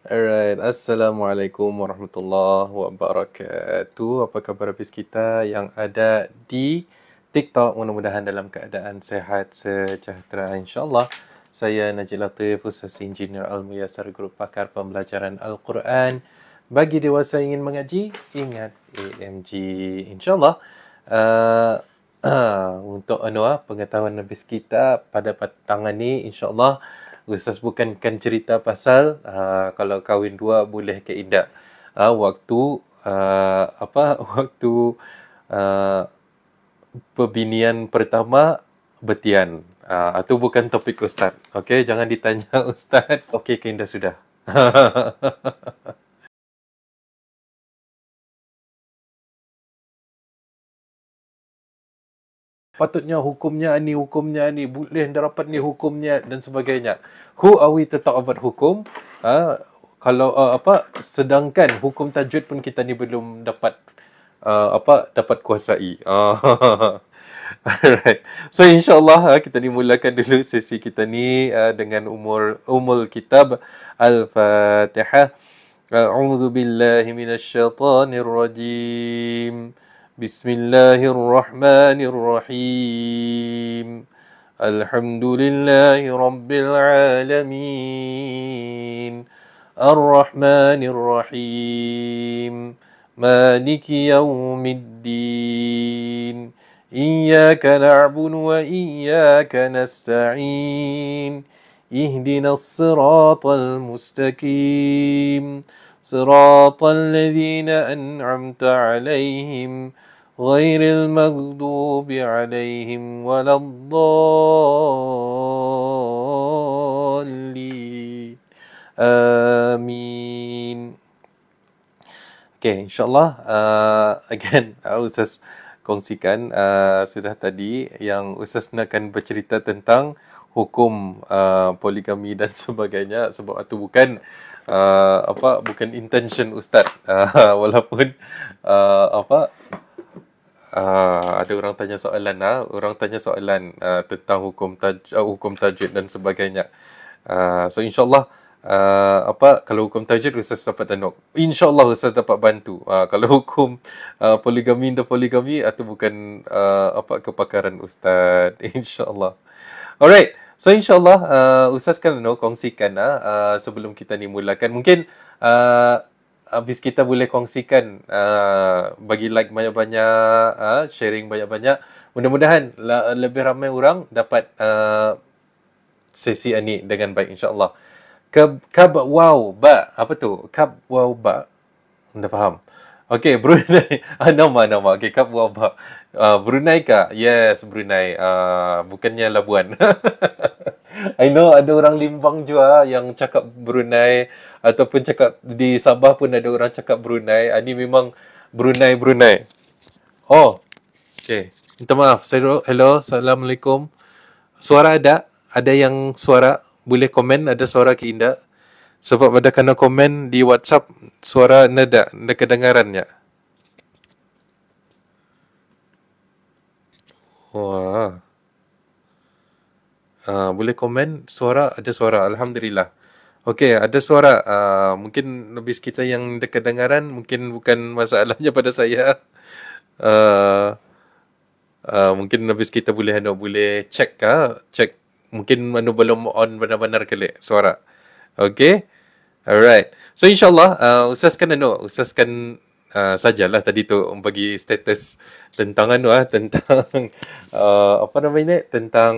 Alright, Assalamualaikum warahmatullahi wabarakatuh. Apa khabar habis kita yang ada di TikTok? Mudah-mudahan dalam keadaan sehat, sejahtera insyaAllah. Saya Najib Latif, Ustaz Engineer Al-Muyassar, Guru Pakar Pembelajaran Al-Quran. Bagi dewasa ingin mengaji, ingat AMG insyaAllah. Uh, untuk pengetahuan habis kita pada petang ni insyaAllah Ustaz bukankan cerita pasal kalau kahwin dua boleh ke tidak. Waktu waktu uh, perbinian pertama betian. Itu bukan topik Ustaz. Okey, jangan ditanya Ustaz. Okey ke indah sudah. Patutnya hukumnya ni, boleh dapat ni hukumnya dan sebagainya. Who are we to talk about hukum? Kalau sedangkan hukum tajwid pun kita ni belum dapat dapat kuasai. Alright. So insyaAllah kita dimulakan dulu sesi kita ni dengan umul kitab Al-Fatihah. A'udzu billahi minasyaitonir rajim. Bismillahirrahmanirrahim. Alhamdulillahi rabbil alamin. Ar-Rahmanir Rahim. Maliki yaumiddin. Iyyaka na'budu wa iyyaka nasta'in. Ihdinas siratal mustaqim. Siratal ladzina an'amta 'alaihim ghairil maghdubi 'alaihim waladdallin. Amin. Okay, insyaAllah again Ustaz kongsikan sudah tadi yang Ustaz akan bercerita tentang hukum poligami dan sebagainya, sebab itu bukan bukan intention Ustaz. Walaupun ada orang tanya soalan tentang hukum tajwid dan sebagainya. So insyaAllah kalau hukum tajwid Ustaz dapat tanduk. InsyaAllah Ustaz dapat bantu. Kalau hukum poligami itu bukan kepakaran Ustaz. InsyaAllah. Alright. So insyaAllah Ustaz kan kongsikan sebelum kita ni mulakan. Mungkin habis kita boleh kongsikan bagi like banyak-banyak, sharing banyak-banyak. Mudah-mudahan lebih ramai orang dapat sesi ini dengan baik insyaAllah. Wow ba, apa tu? Wow ba. Anda faham? Okey, Brunei. Nama. Okey, wow ba. Brunei kah? Yes, Brunei. Bukannya Labuan. I know ada orang Limbang juga yang cakap Brunei ataupun cakap di Sabah pun ada orang cakap Brunei. Ini memang Brunei. Oh, okey. Minta maaf. Hello, Assalamualaikum. Suara ada? Ada yang suara? Boleh komen ada suara ke Indah? Sebab ada kena komen di WhatsApp suara nada kedengarannya. Wah. Boleh komen ada suara. Alhamdulillah. Okey, ada suara. Mungkin habis kita yang kedengaran mungkin bukan masalahnya pada saya. Mungkin habis kita boleh cek cek mungkin belum on benar-benar kali suara. Okay. Alright. So insyaAllah Ustaz kan sajalah tadi tu bagi status tentang tentang apa namanya tentang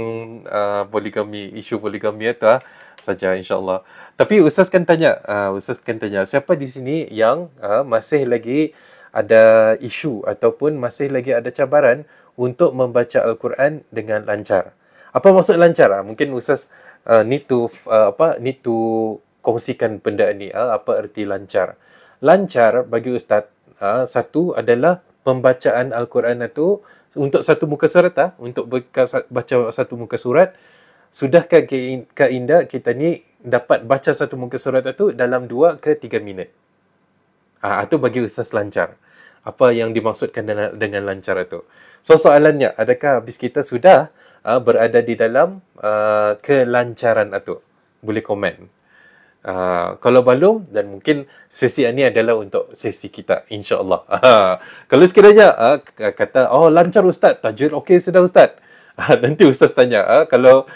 poligami, isu poligami itu saja insyaAllah. Tapi Ustaz kan tanya siapa di sini yang masih lagi ada isu ataupun masih lagi ada cabaran untuk membaca Al-Quran dengan lancar. Apa maksud lancar? Mungkin Ustaz need to kongsikan benda ni. Apa erti lancar? Lancar bagi Ustaz, satu adalah pembacaan Al-Quran itu untuk satu muka surat. Untuk baca satu muka surat, sudahkah Kak Indah kita ni dapat baca satu muka surat itu dalam 2 ke 3 minit? Itu bagi Ustaz lancar. Apa yang dimaksudkan dengan lancar itu? So soalannya, adakah habis kita sudah berada di dalam kelancaran itu? Boleh komen. Kalau belum, dan mungkin sesi ini adalah untuk sesi kita, insya-Allah. Kalau sekiranya kata, "Oh, lancar Ustaz, tajwid okey sudah Ustaz." Nanti Ustaz tanya, kalau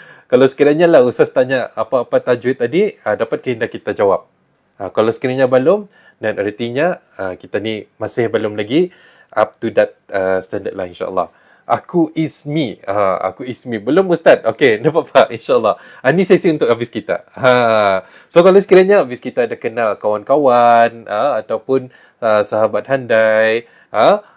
sekiranya lah Ustaz tanya apa-apa tajwid tadi, dapat kehendak kita jawab. Kalau sekiranya belum, dan artinya kita ni masih belum lagi up to that standard lah, insya-Allah. Aku ismi. Aku ismi. Belum Ustaz. Okey, tak apa-apa. InsyaAllah. Ini sesi untuk habis kita. So, kalau sekiranya habis kita ada kenal kawan-kawan ataupun sahabat handai,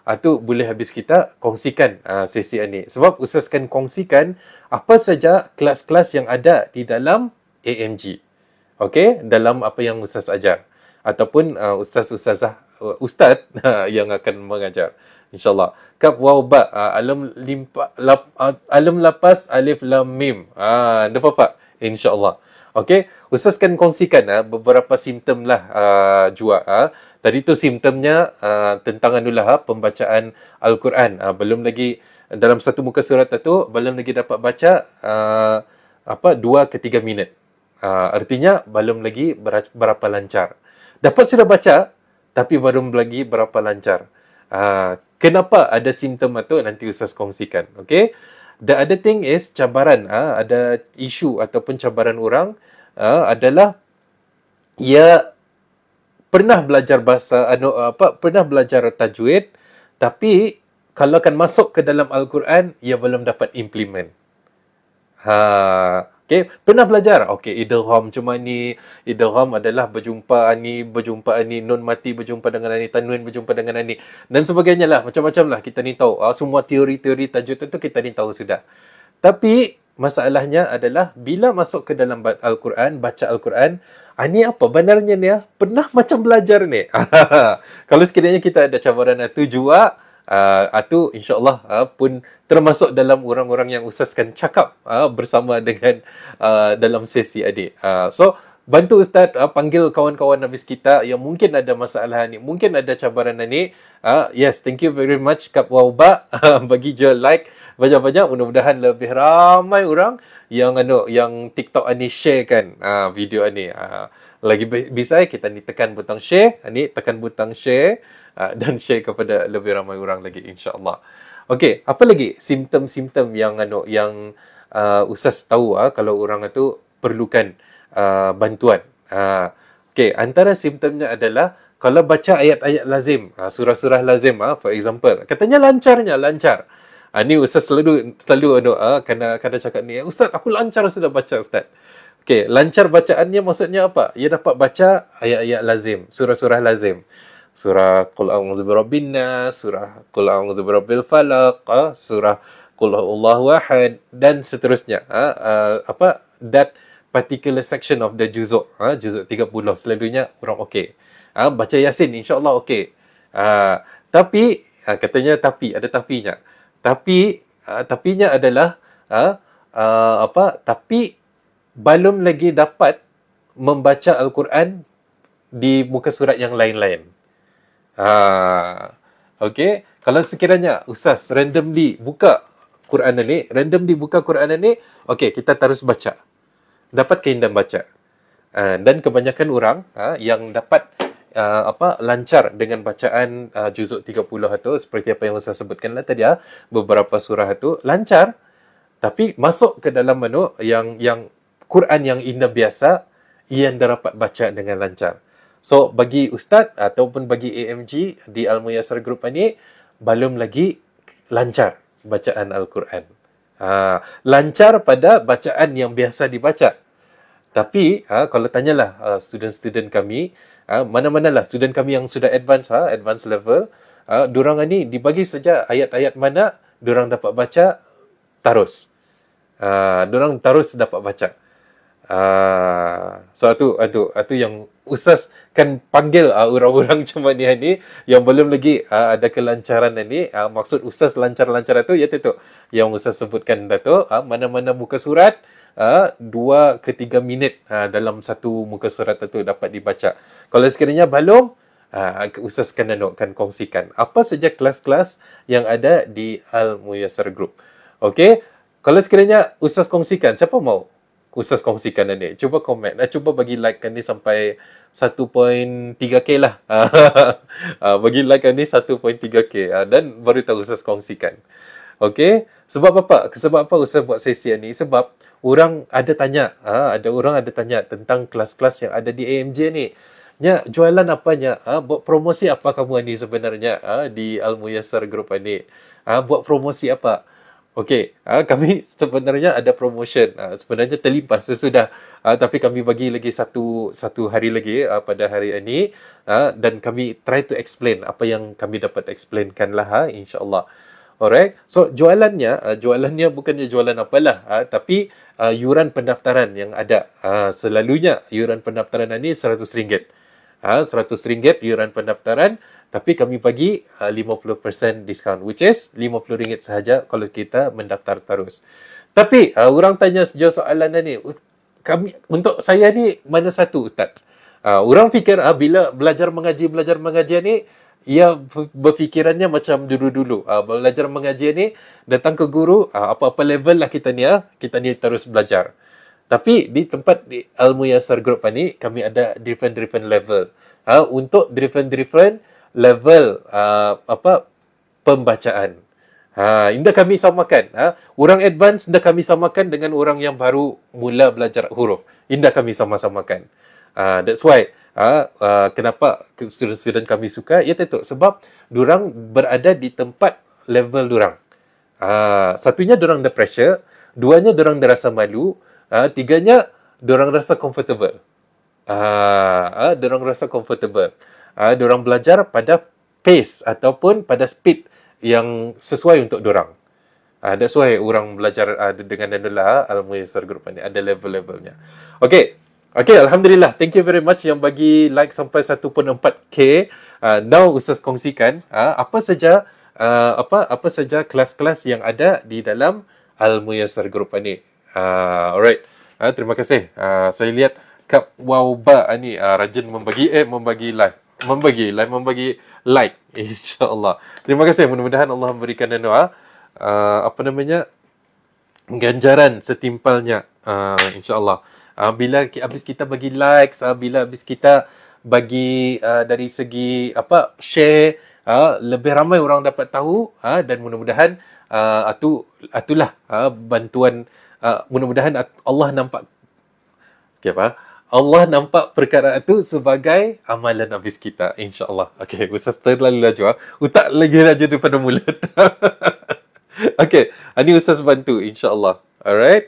itu boleh habis kita kongsikan sesi ini. Sebab Ustaz akan kongsikan apa saja kelas-kelas yang ada di dalam AMG. Okey, dalam apa yang Ustaz ajar. Ataupun Ustaz yang akan mengajar. InsyaAllah. Kaf waw ba. Alam lapas alif lam mim. Tak apa-apa. InsyaAllah. Okey. Ustaz akan kongsikan beberapa simptom lah jua. Tadi tu simptomnya tentang anulah pembacaan Al-Quran. Belum lagi dalam satu muka surat tu belum lagi dapat baca 2 ke 3 minit. Artinya belum lagi berapa lancar. Dapat sudah baca tapi belum lagi berapa lancar. Kenapa ada simptom itu nanti Ustaz kongsikan. Okay? The other thing is cabaran. Ada isu ataupun cabaran orang adalah ia pernah belajar pernah belajar tajwid, tapi kalau akan masuk ke dalam Al-Quran, ia belum dapat implement. Okay, pernah belajar? Okay, idgham macam ni. Idgham adalah berjumpa ni, nun mati berjumpa dengan ni, tanwin berjumpa dengan ni, dan sebagainya lah. Macam-macam lah kita ni tahu. Semua teori-teori tajwid itu kita ni tahu sudah. Tapi masalahnya adalah bila masuk ke dalam Al-Quran, baca Al-Quran, ni apa benarnya ni? Pernah macam belajar ni. Kalau sekiranya kita ada cabaran itu juga, itu insyaAllah pun termasuk dalam orang-orang yang Ustaz akan cakap bersama dengan dalam sesi adik. So, bantu Ustaz panggil kawan-kawan habis kita yang mungkin ada masalah ni, mungkin ada cabaran ni. Yes, thank you very much Kap Wauba. Bagi je like banyak-banyak, mudah-mudahan lebih ramai orang yang TikTok ni share kan video ni. Lagi bisa kita ni tekan butang share, tekan butang share dan share kepada lebih ramai orang lagi, insya-Allah. Okey, apa lagi simptom-simptom yang Ustaz tahu kalau orang itu perlukan bantuan. Okey, antara simptomnya adalah kalau baca ayat-ayat lazim, surah-surah lazim, for example, katanya lancar. Ni Ustaz selalu kena cakap ni, Ustaz aku lancar sudah baca Ustaz. Okey, lancar bacaannya maksudnya apa? Ia dapat baca ayat-ayat lazim, surah-surah lazim. Surah Qul a'udzu birabbin nas, surah Qul a'udzu birabbil falaq, surah Qul huwallahu ahad, dan seterusnya. That particular section of the juzuk, juzuk 30 selalunya orang okey. Baca Yasin insya-Allah okey. Tapi katanya ada tapinya. Tapinya adalah tapi belum lagi dapat membaca Al-Quran di muka surat yang lain-lain. Okey, kalau sekiranya Ustaz randomly buka Quran ni, okey, kita terus baca. Dapat keindahan baca. Dan kebanyakan orang yang dapat lancar dengan bacaan juzuk 30 itu, seperti apa yang Ustaz sebutkan tadi, beberapa surah itu lancar, tapi masuk ke dalam yang Quran yang indah biasa, ia dapat baca dengan lancar. So, bagi Ustaz ataupun bagi AMG di Al-Muyassar Group ini, belum lagi lancar bacaan Al-Quran. Lancar pada bacaan yang biasa dibaca. Tapi, kalau tanyalah student-student kami, mana-manalah student kami yang sudah advance level, diorang ini dibagi saja ayat-ayat mana diorang dapat baca, terus. Diorang terus dapat baca. So itu yang Ustaz kan panggil orang-orang macam ni yang belum lagi ada kelancaran ni. Maksud Ustaz lancar-lancar itu iaitu yang Ustaz sebutkan tu, mana-mana muka surat 2 ke 3 minit dalam satu muka surat itu dapat dibaca. Kalau sekiranya belum, Ustaz akan kongsikan apa saja kelas-kelas yang ada di Al-Muyassar Group. Okey, kalau sekiranya Ustaz kongsikan, siapa mau Ustaz kongsikan ni. Cuba komen. Cuba bagi like kan ni sampai 1.3k lah. Bagi like kan ni 1.3k. Dan baru tahu Ustaz kongsikan. Okey. Sebab apa? Sebab apa Ustaz buat sesi ni? Sebab orang ada tanya. Ada orang ada tanya tentang kelas-kelas yang ada di AMJ ni. Nya, jualan apanya? Buat promosi apa kamu ni sebenarnya di Al-Muyassar Group ni? Buat promosi apa? Okey, kami sebenarnya ada promotion. Sebenarnya terlipas sesudah. Tapi kami bagi lagi satu hari lagi pada hari ini. Dan kami try to explain apa yang kami dapat explainkan lah insyaAllah. Alright. So, jualannya bukannya jualan apalah. Tapi yuran pendaftaran yang ada. Selalunya yuran pendaftaran ini RM100. RM100 yuran pendaftaran, tapi kami bagi 50% diskaun, which is RM50 sahaja kalau kita mendaftar terus. Tapi orang tanya sejauh soalan ni, untuk saya ni mana satu Ustaz? Orang fikir bila belajar mengaji ni, ia berfikirannya macam dulu-dulu. Belajar mengaji ni, datang ke guru, apa-apa level lah kita ni terus belajar. Tapi di tempat di Al-Muyassar Group ni, kami ada different level. Untuk different level pembacaan. Indah kami samakan. Orang advance indah kami samakan dengan orang yang baru mula belajar huruf. Indah kami sama-samakan. That's why kenapa student kami suka, ya tentu sebab durang berada di tempat level durang. Satunya durang ada pressure, duanya durang ada rasa malu, tiganya dorang rasa comfortable. Dorang rasa comfortable. Dorang belajar pada pace ataupun pada speed yang sesuai untuk dorang. That's why orang belajar dengan Danullah Al-Muyassar Group ni ada level-levelnya. Okay, Alhamdulillah. Thank you very much yang bagi like sampai 1.4k. Now Ustaz kongsikan apa saja kelas-kelas yang ada di dalam Al-Muyassar Group ni. Alright. Terima kasih. Saya lihat Kak Wauba ni rajin membagi like. Membagi like. InsyaAllah. Terima kasih. Mudah-mudahan Allah memberikan ganjaran setimpalnya. InsyaAllah. Bila habis kita bagi likes, bila habis kita bagi dari segi share, lebih ramai orang dapat tahu, dan mudah-mudahan itulah bantuan. Mudah-mudahan Allah nampak Allah nampak perkara itu sebagai amalan habis kita, insya-Allah. Okey, Ustaz terlalu laju. Utak lagi laju daripada mulut. Okey, ini Ustaz bantu, insya-Allah. Alright.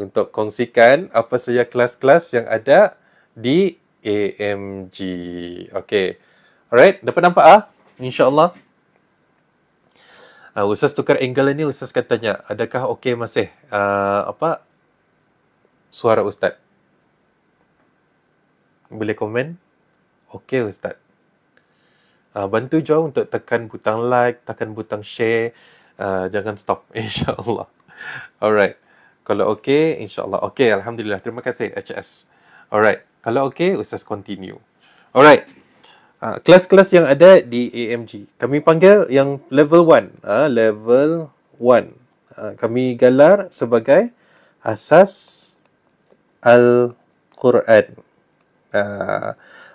Untuk kongsikan apa saja kelas-kelas yang ada di AMG. Okey. Alright, dapat nampak insya-Allah. Ustaz tukar angle ni, Ustaz katanya, adakah okey masih suara Ustaz? Boleh komen? Okey Ustaz. Bantu jauh untuk tekan butang like, tekan butang share. Jangan stop, insya-Allah. Alright. Kalau okey, insya-Allah. Okey, Alhamdulillah. Terima kasih HS. Alright. Kalau okey, Ustaz continue. Alright. Kelas-kelas yang ada di AMG. Kami panggil yang level 1. Level 1. Kami gelar sebagai Asas Al-Quran.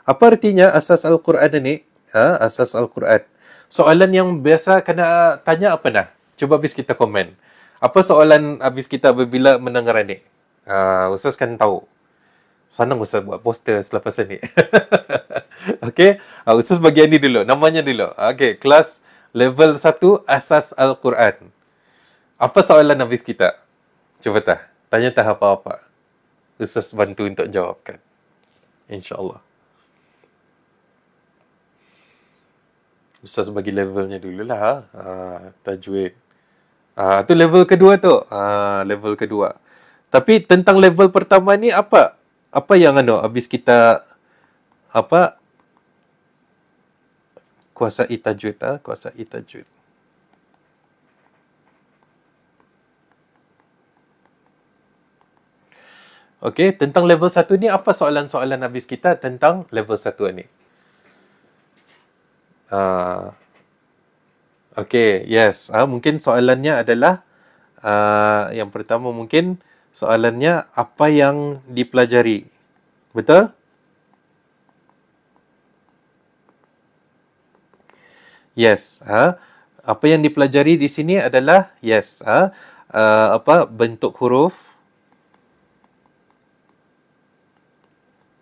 Apa artinya Asas Al-Quran ni? Asas Al-Quran. Soalan yang biasa kena tanya apa dah? Cuba habis kita komen. Apa soalan habis kita bila mendengar ni? Ustaz kan tahu. Senang Ustaz buat poster selepas ni. Okey, Ustaz bagian ni dulu. Namanya dulu. Okey, kelas level 1 Asas Al-Quran. Apa soalan habis kita? Cuba tanya apa-apa. Ustaz bantu untuk jawabkan. InsyaAllah. Ustaz bagi levelnya dululah. Tajwid. Tu level kedua tu. Level kedua. Tapi tentang level pertama ni apa? Apa yang habis kita kuasai tajwid. Kuasai tajwid. Okey, tentang level 1 ni apa soalan-soalan habis kita tentang level 1 ni? Okey, yes. Mungkin soalannya adalah yang pertama mungkin Soalannya, apa yang dipelajari? Betul? Yes. Apa yang dipelajari di sini adalah yes. Bentuk huruf.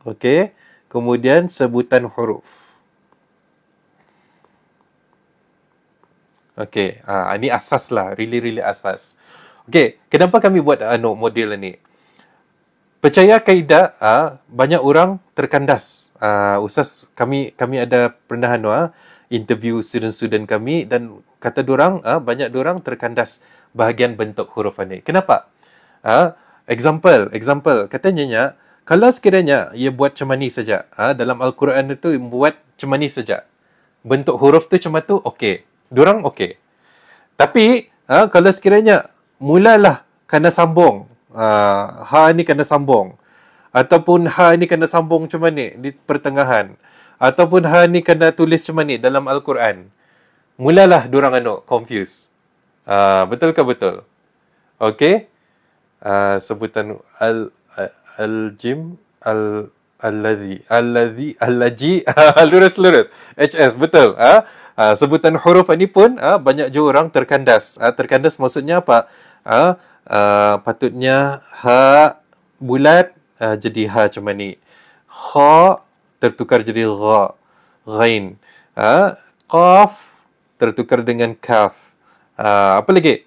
Okey. Kemudian sebutan huruf. Okey. Ini asas lah. Really asas. Okey. Kenapa kami buat model ni? Percaya kaedah, banyak orang terkandas. Ustaz, kami ada pernah interview student-student kami dan kata diorang, banyak diorang terkandas bahagian bentuk huruf ni. Kenapa? Example. Katanya, kalau sekiranya ia buat macam ni saja, dalam Al-Quran itu buat macam ni saja. Bentuk huruf tu macam tu, okey. Diorang okey. Tapi, kalau sekiranya mulalah kena sambung, ha ni kena sambung, ataupun ha ni kena sambung macam ni di pertengahan, ataupun ha ni kena tulis macam ni dalam Al-Quran, mulalah diorang confuse. Betul ke betul? Okey. Sebutan al-jim, al-laji, lurus. HS, betul. Sebutan huruf ni pun banyak je orang terkandas. Terkandas maksudnya apa? Patutnya ha bulat jadi ha macam ni. Kha tertukar jadi gha. Ghain. Qaf tertukar dengan kaf. Apa lagi?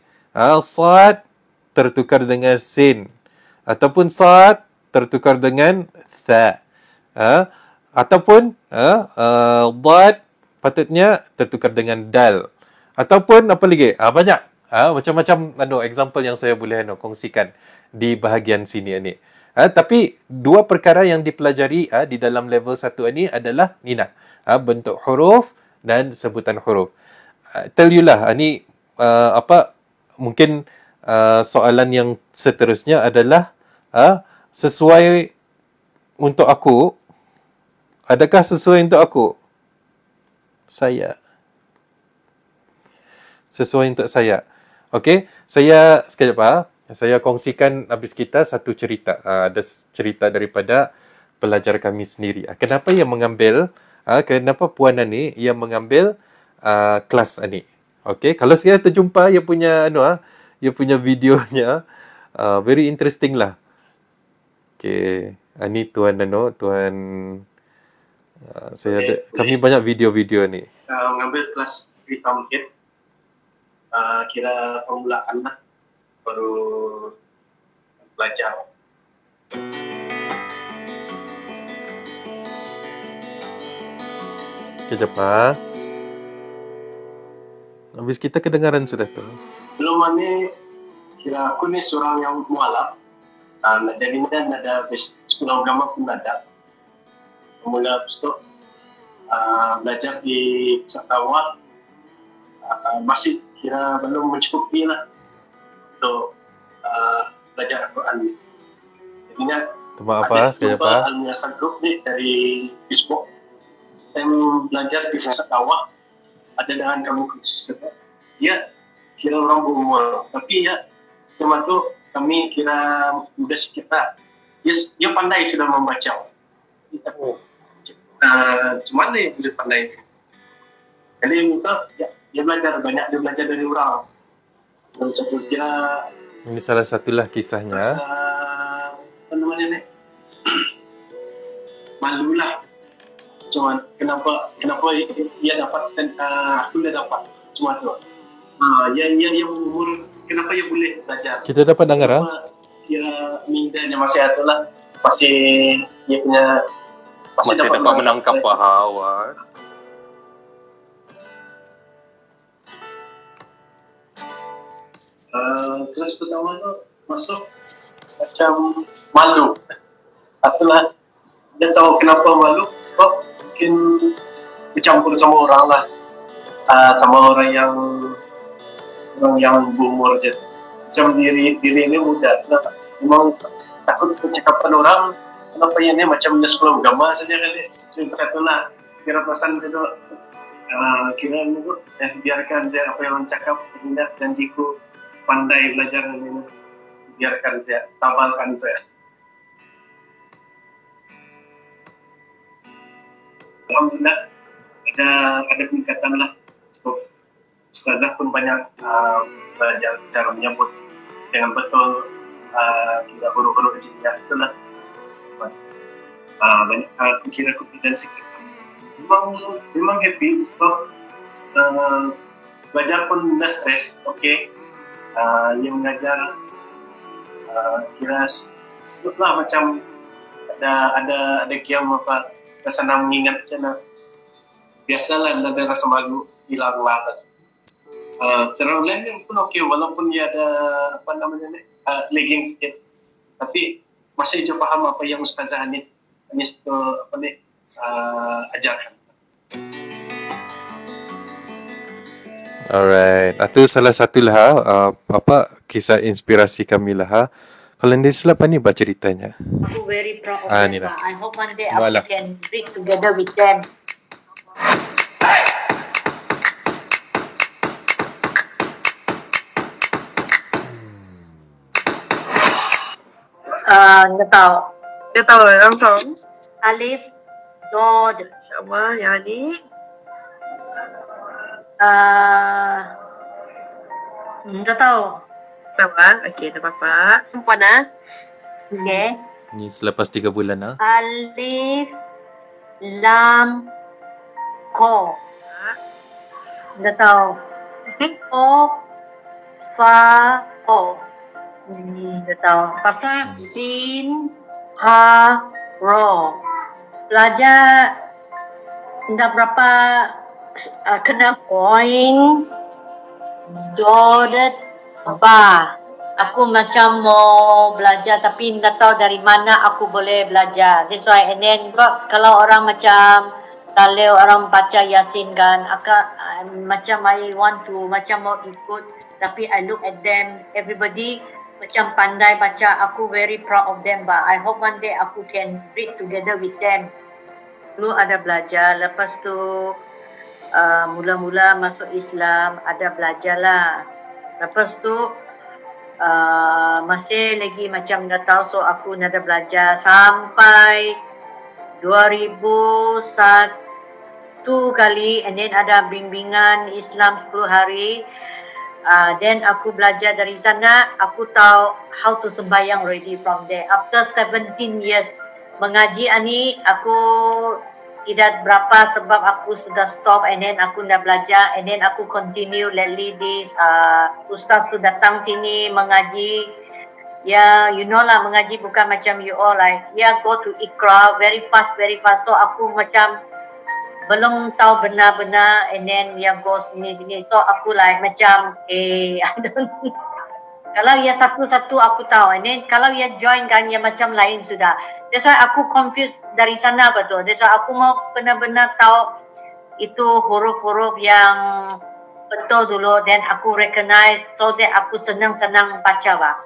Sad tertukar dengan sin. Ataupun sad tertukar dengan tha. Ataupun dad patutnya tertukar dengan dal. Ataupun apa lagi? Banyak. Macam-macam example yang saya boleh kongsikan di bahagian sini ni. Tapi dua perkara yang dipelajari di dalam level 1 ini adalah bentuk huruf dan sebutan huruf. Tell you lah, ni mungkin soalan yang seterusnya adalah sesuai untuk aku. Adakah sesuai untuk aku? Saya. Sesuai untuk saya. Okey, saya sekejap saya kongsikan habis kita satu cerita. Ada cerita daripada pelajar kami sendiri. Kenapa ia mengambil kenapa puan ni ia mengambil kelas ni? Okey, kalau saya terjumpa ia punya ia punya videonya very interesting lah. Okey, ni tuan tuan saya ada, kami banyak video-video ni. Mengambil kelas Tamhid, kira permulaan lah, baru belajar. Kejap habis kita kedengaran sudah tu. Belum ni, kira aku ni seorang yang mualaf. Dari ni ada sekolah agama pun ada. Mula habis tu belajar di Satawat, masih kira belum mencukupi lah untuk belajar Al-Quran ni. Jadinya apa sekejap Al-Miyasal Group ni dari Facebook. Saya belajar di Satawat, ada dengan kamu khusus. Ya, kira orang berumur, tapi ya cuma tu kami kira muda sekitar. Dia pandai sudah membaca. Cuma dia boleh pandai. Jadi minta dia belajar banyak, dia belajar dari orang. Macam kira ini salah satulah kisahnya. Apa namanya ni? Malulah. Cuma kenapa dia dapat dan aku dah dapat. Cuma tu. Yang umur kenapa dia boleh belajar? Kita dapat dengar Kira mindanya masih ada lah. Masih dia punya masih dapat menangkap bahawa kelas pertama tu masuk macam malu. Itulah dia tahu kenapa malu sebab mungkin bercampur sama orang lah, sama orang yang berumur je. Macam diri ini muda, memang takut percakapan orang. Kenapa yang ni macam sekolah agama saja kali. Satulah kira pesan itu kira ni tu biarkan dia apa yang orang cakap, ingat janjiku pandai belajar ini. biarkan saya, tabalkan saya. Alhamdulillah ada peningkatan lah. So, ustazah pun banyak belajar cara menyebut dengan betul kita huruf-huruf hijriyah itulah. Banyak kira kompetensi kita. Memang happy sebab belajar pun tidak stres. Okay. Yang mengajar kira sebutlah macam ada game apa senang mengingat macam mana. Biasalah ada rasa malu hilang lah. Cara online pun okey walaupun dia ada apa namanya ni lagging sikit, tapi masih je faham apa yang Ustazah Anis tu apa ni ajarkan. Alright, itu salah satu lah apa kisah inspirasi kami lah. Kalau ni silap ni baca ceritanya. Aku very proud of them. Lah. I hope one day I can read together with them. Dia tahu langsung. Alif, Dod. Sama yang ni. Tak tahu. Tahu kan? Okey, tak apa-apa. Perempuan ah. Okay. Ni selepas 3 bulan lah. Alif, Lam, Ko. Tak tahu. O, Fa, O. Tak tahu. Pasal Sin, Ha, Ro. Belajar dah berapa kena poin Dodet Ba. Aku macam mau belajar tapi tak tahu dari mana aku boleh belajar. That's why and then kalau orang macam kalau orang baca Yasin kan, macam I want to macam mau ikut tapi I look at them everybody macam pandai baca. Aku very proud of them, but I hope one day aku can read together with them. Dulu ada belajar, lepas tu mula-mula masuk Islam ada belajar lah. Lepas tu masih lagi macam dah tahu, so aku nak ada belajar sampai 2001 kali, and then ada bimbingan Islam 10 hari. Then aku belajar dari sana, aku tahu how to sembahyang already from there. After 17 years mengaji ni, aku tidak berapa sebab aku sudah stop, and then aku dah belajar, and then aku continue lately this ustaz tu datang sini mengaji. Ya, you know lah, mengaji bukan macam you all like, go to Iqra very fast. So aku macam belum tahu benar-benar, and then go sini. So aku like macam I don't know. Kalau satu-satu aku tahu, and then kalau join kan macam lain sudah. That's why aku confused dari sana betul. That's why aku mau benar-benar tahu itu huruf-huruf yang betul dulu, then aku recognize so that aku senang-senang baca bah.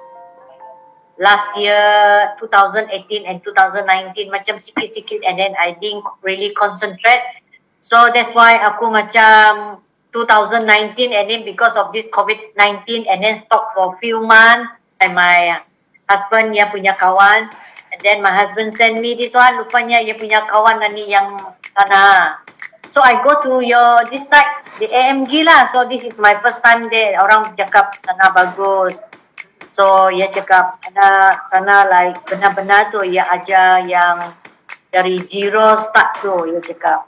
Last year 2018 and 2019 macam sikit-sikit, and then I didn't really concentrate. So that's why aku macam 2019, and then because of this COVID-19, and then stop for few months. And my husband punya kawan, and then my husband send me this one, rupanya punya kawan ni yang sana. So I go to this side, the AMG lah. So this is my first time there. Orang cakap sana bagus. So cakap sana like benar-benar tu ajar yang dari zero start tu cakap.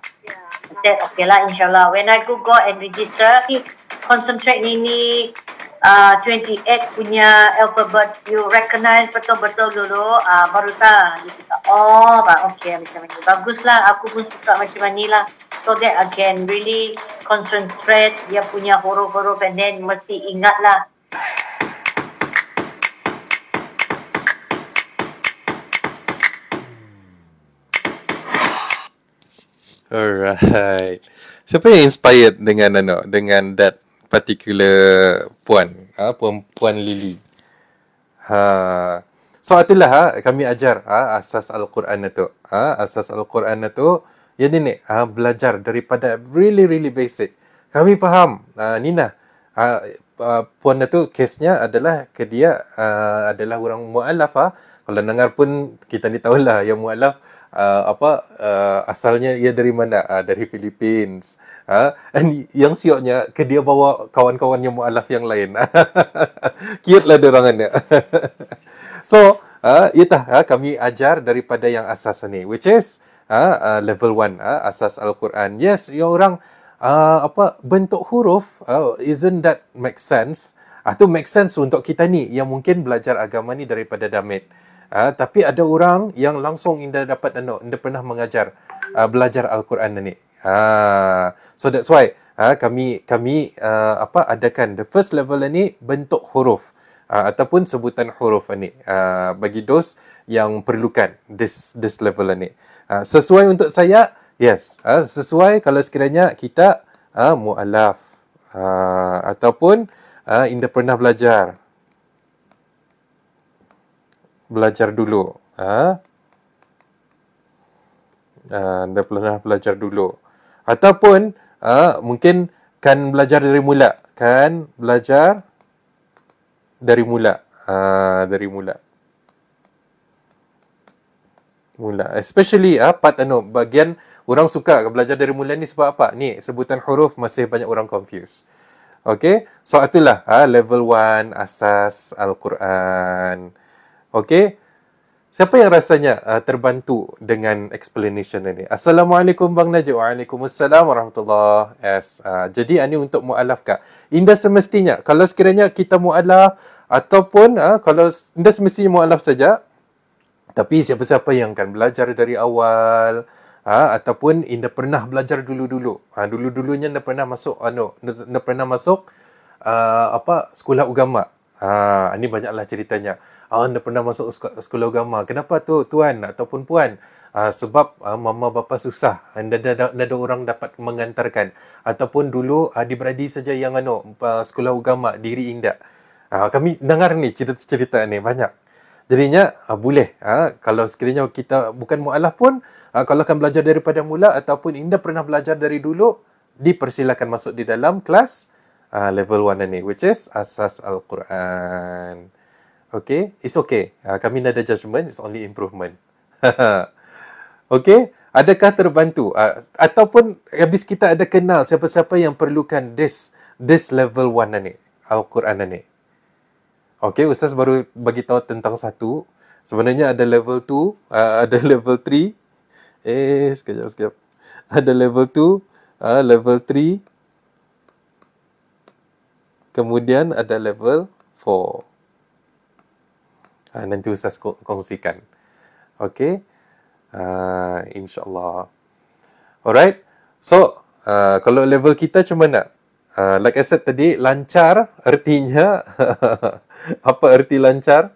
Said, okay lah, insyaAllah. When I go and register, concentrate ni 28 punya alphabet, you recognize betul-betul dulu, baru tak. Dia cakap, okay, macam ni. Baguslah, aku pun suka macam ni lah. So that I can really concentrate dia punya huruf-huruf, and then mesti ingat lah. Alright. Siapa yang inspired dengan that particular puan, perempuan Lily? So itulah kami ajar asas Al-Quran itu. Asas Al-Quran itu ni belajar daripada really basic. Kami faham Nina puan tu kesnya adalah dia adalah orang mu'alaf Kalau dengar pun kita ni tahulah yang mu'alaf asalnya ia dari mana? Dari Philippines. And yang sioknya dia bawa kawan-kawan yang mu'alaf yang lain. Cute lah diorang. So, kami ajar daripada yang asas ni, which is level 1, asas Al-Quran. Yes, yang orang bentuk huruf isn't that make sense? Itu make sense untuk kita ni yang mungkin belajar agama ni daripada damit. Tapi ada orang yang langsung indah dapat indah pernah mengajar belajar Al-Quran ni. So that's why kami adakan the first level ni bentuk huruf ataupun sebutan huruf ni bagi dos yang perlukan this level ni. Sesuai untuk saya, yes, sesuai kalau sekiranya kita mu'alaf ataupun indah pernah belajar dulu. Anda pernah belajar dulu. Ataupun mungkin kan belajar dari mula. Dari mula. Especially part bagian orang suka belajar dari mula ni sebab apa? Ni sebutan huruf masih banyak orang confuse. Okay? So itulah level 1 asas Al-Quran. Okay? Siapa yang rasanya terbantu dengan explanation ini? Assalamualaikum Bang Najib. Waalaikumsalam warahmatullahi. Yes. Jadi ini untuk mu'alaf kah? Indah semestinya kalau sekiranya kita mu'alaf ataupun kalau indah semestinya mu'alaf saja. Tapi siapa-siapa yang akan belajar dari awal ataupun indah pernah belajar dulu-dulu. Dulu-dulunya indah pernah masuk sekolah agama. Ini banyaklah ceritanya. Anda pernah masuk sekolah agama. Kenapa tu tuan ataupun puan? Sebab mama bapa susah. Ada orang dapat mengantarkan. Ataupun dulu adik-beradik saja yang sekolah agama diri indah. Kami dengar ni cerita-cerita ni banyak. Jadinya boleh. Kalau sekiranya kita bukan mu'alaf pun, kalau akan belajar daripada mula ataupun indah pernah belajar dari dulu, dipersilakan masuk di dalam kelas level 1 ni, which is asas Al-Quran. Okay, it's okay. Kami tidak ada judgement, it's only improvement. Okay, adakah terbantu? Ataupun habis kita ada kenal siapa-siapa yang perlukan this level 1 ni, Al-Quran ni. Okay, Ustaz baru bagi tahu tentang satu. Sebenarnya ada level 2, ada level 3. Sekejap. Ada level 2, level 3. Kemudian ada level 4. Nanti Ustaz kongsikan. Okay. InsyaAllah. Alright. So, kalau level kita macam mana? Like I said tadi, lancar artinya apa arti lancar?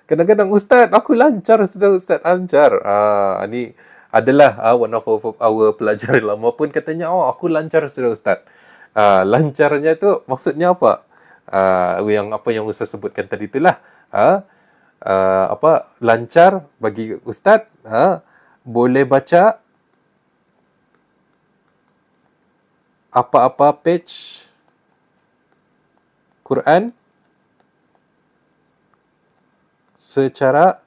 Kadang-kadang Ustaz, aku lancar sudah Ustaz, lancar. Ini adalah one of our pelajar lama pun katanya, aku lancar sudah Ustaz. Lancarnya tu maksudnya apa? Yang Ustaz sebutkan tadi itulah. Lancar bagi Ustaz, boleh baca apa-apa page Quran secara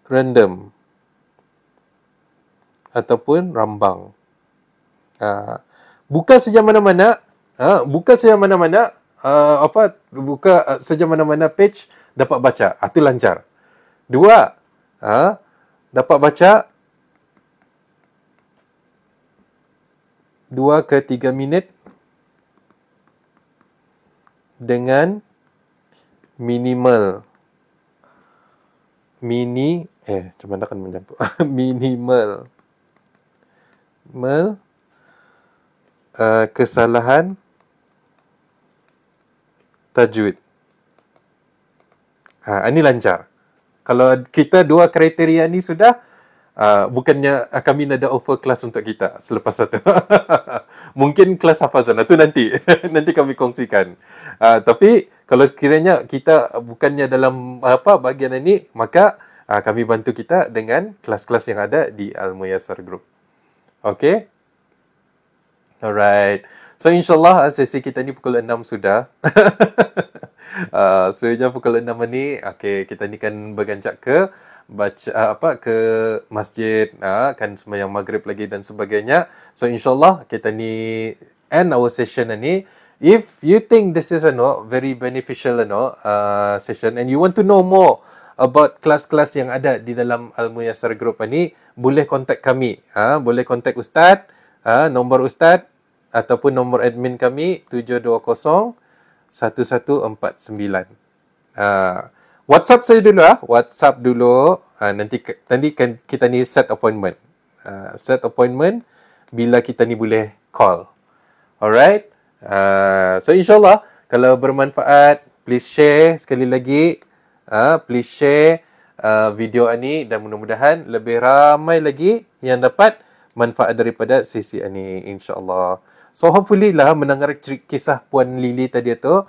random ataupun rambang. Buka saja mana-mana, buka saja mana-mana page dapat baca. Itu lancar. 2, dapat baca 2 ke 3 minit dengan minimal kesalahan tajwid. Ini lancar. Kalau kita 2 kriteria ni sudah, bukannya kami ada offer kelas untuk kita selepas satu. Mungkin kelas hafazan itu nanti nanti kami kongsikan. Tapi kalau sekiranya kita bukannya dalam bahagian ini, maka kami bantu kita dengan kelas-kelas yang ada di Al-Muyassar Group. Okay? Alright. So insyaAllah sesi kita ni pukul 6 sudah. Sebenarnya pukul 6 ni, okay, kita ni kan berganjak ke baca ke masjid, kan sembahyang maghrib lagi dan sebagainya. So insyaAllah kita ni end our session ni. If you think this is very beneficial session and you want to know more about kelas-kelas yang ada di dalam Al-Muyassar Group ni, boleh contact kami. Boleh contact Ustaz, nombor Ustaz ataupun nombor admin kami 720-1149. WhatsApp saya dulu WhatsApp dulu. Nanti kan kita ni set appointment. Set appointment bila kita ni boleh call. Alright? So insyaAllah, kalau bermanfaat, please share sekali lagi. Please share video ni dan mudah-mudahan lebih ramai lagi yang dapat manfaat daripada sesi ini, insyaAllah. So hopefully lah mendengar kisah Puan Lily tadi tu,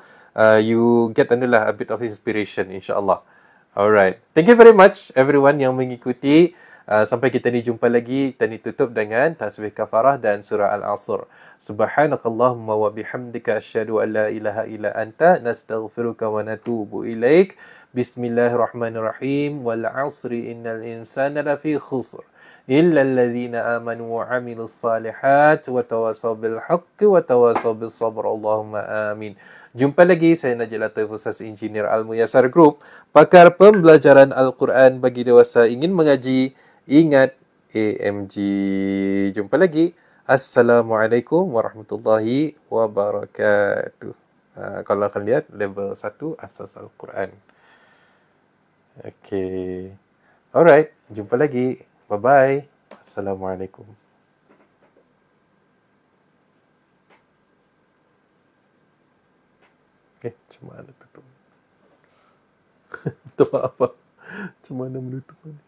you get a bit of inspiration, insyaAllah. Alright. Thank you very much everyone yang mengikuti. Sampai kita ni jumpa lagi. Kita ni tutup dengan tasbih kafarah dan surah Al-Asr. Subhanakallahumma wa bihamdika asyhadu an la ilaha illa anta nastaghfiruka wa natubu ilaik. Bismillahirrahmanirrahim. Wal 'asri innal insana lafi khusr illa alladhina amanu wa 'amilus salihat wa tawasaw bil haqqi wa tawasaw bis sabr. Allahumma amin. Jumpa lagi, saya Najib Latif, Ustaz Engineer Al-Muyassar Group, pakar pembelajaran Al-Quran bagi dewasa ingin mengaji. Ingat AMG. Jumpa lagi. Assalamualaikum warahmatullahi wabarakatuh. Kalau akan lihat level 1 Asas Al-Quran. Okay. Alright. Jumpa lagi. Bye-bye. Assalamualaikum. Macam mana tutup? Minta maaf. Macam mana menutup ni?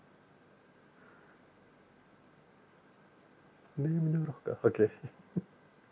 Ini menyuruh kah? Okay.